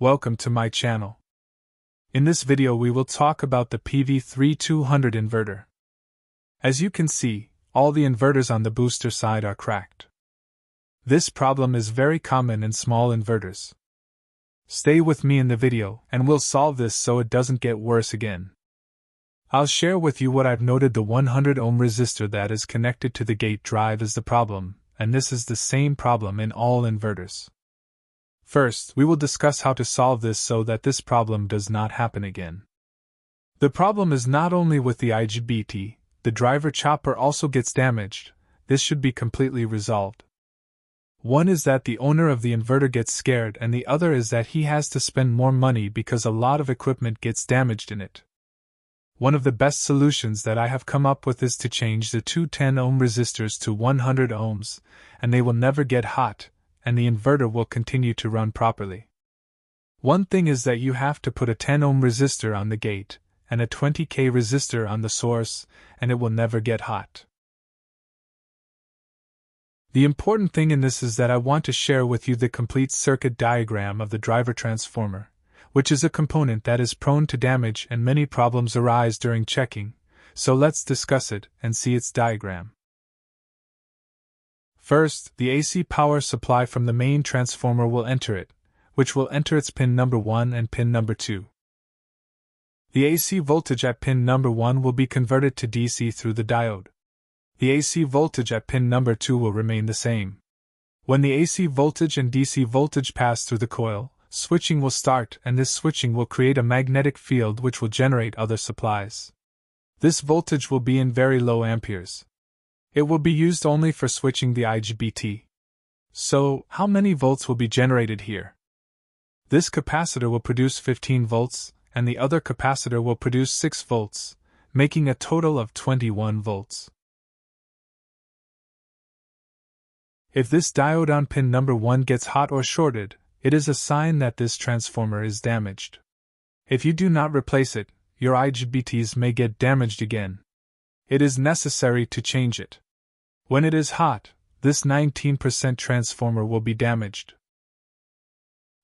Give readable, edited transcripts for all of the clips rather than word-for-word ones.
Welcome to my channel. In this video we will talk about the pv3200 inverter. As you can see, all the inverters on the booster side are cracked. This problem is very common in small inverters. Stay with me in the video and we'll solve this so it doesn't get worse again. I'll share with you what I've noted. The 100 ohm resistor that is connected to the gate drive is the problem, and this is the same problem in all inverters. First, we will discuss how to solve this so that this problem does not happen again. The problem is not only with the IGBT, the driver chopper also gets damaged. This should be completely resolved. One is that the owner of the inverter gets scared, and the other is that he has to spend more money because a lot of equipment gets damaged in it. One of the best solutions that I have come up with is to change the two 10 ohm resistors to 100 ohms, and they will never get hot, and the inverter will continue to run properly. One thing is that you have to put a 10 ohm resistor on the gate, and a 20k resistor on the source, and it will never get hot. The important thing in this is that I want to share with you the complete circuit diagram of the driver transformer, which is a component that is prone to damage and many problems arise during checking, so let's discuss it and see its diagram. First, the AC power supply from the main transformer will enter it, which will enter its pin number 1 and pin number 2. The AC voltage at pin number 1 will be converted to DC through the diode. The AC voltage at pin number 2 will remain the same. When the AC voltage and DC voltage pass through the coil, switching will start, and this switching will create a magnetic field which will generate other supplies. This voltage will be in very low amperes. It will be used only for switching the IGBT. So, how many volts will be generated here? This capacitor will produce 15 volts, and the other capacitor will produce 6 volts, making a total of 21 volts. If this diode on pin number 1 gets hot or shorted, it is a sign that this transformer is damaged. If you do not replace it, your IGBTs may get damaged again. It is necessary to change it. When it is hot, this 19% transformer will be damaged.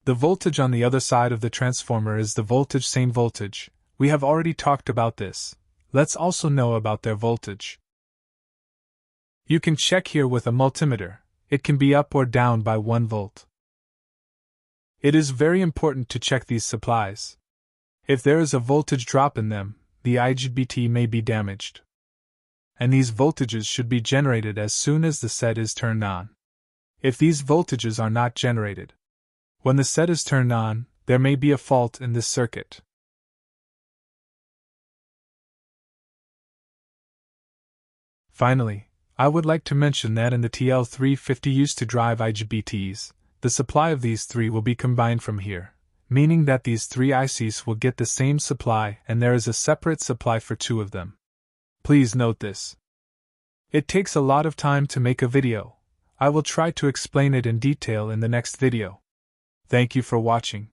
The voltage on the other side of the transformer is the voltage, same voltage. We have already talked about this. Let's also know about their voltage. You can check here with a multimeter. It can be up or down by 1 volt. It is very important to check these supplies. If there is a voltage drop in them, the IGBT may be damaged. And these voltages should be generated as soon as the set is turned on. If these voltages are not generated when the set is turned on, there may be a fault in this circuit. Finally, I would like to mention that in the TL350 used to drive IGBTs, the supply of these three will be combined from here, meaning that these three ICs will get the same supply and there is a separate supply for 2 of them. Please note this. It takes a lot of time to make a video. I will try to explain it in detail in the next video. Thank you for watching.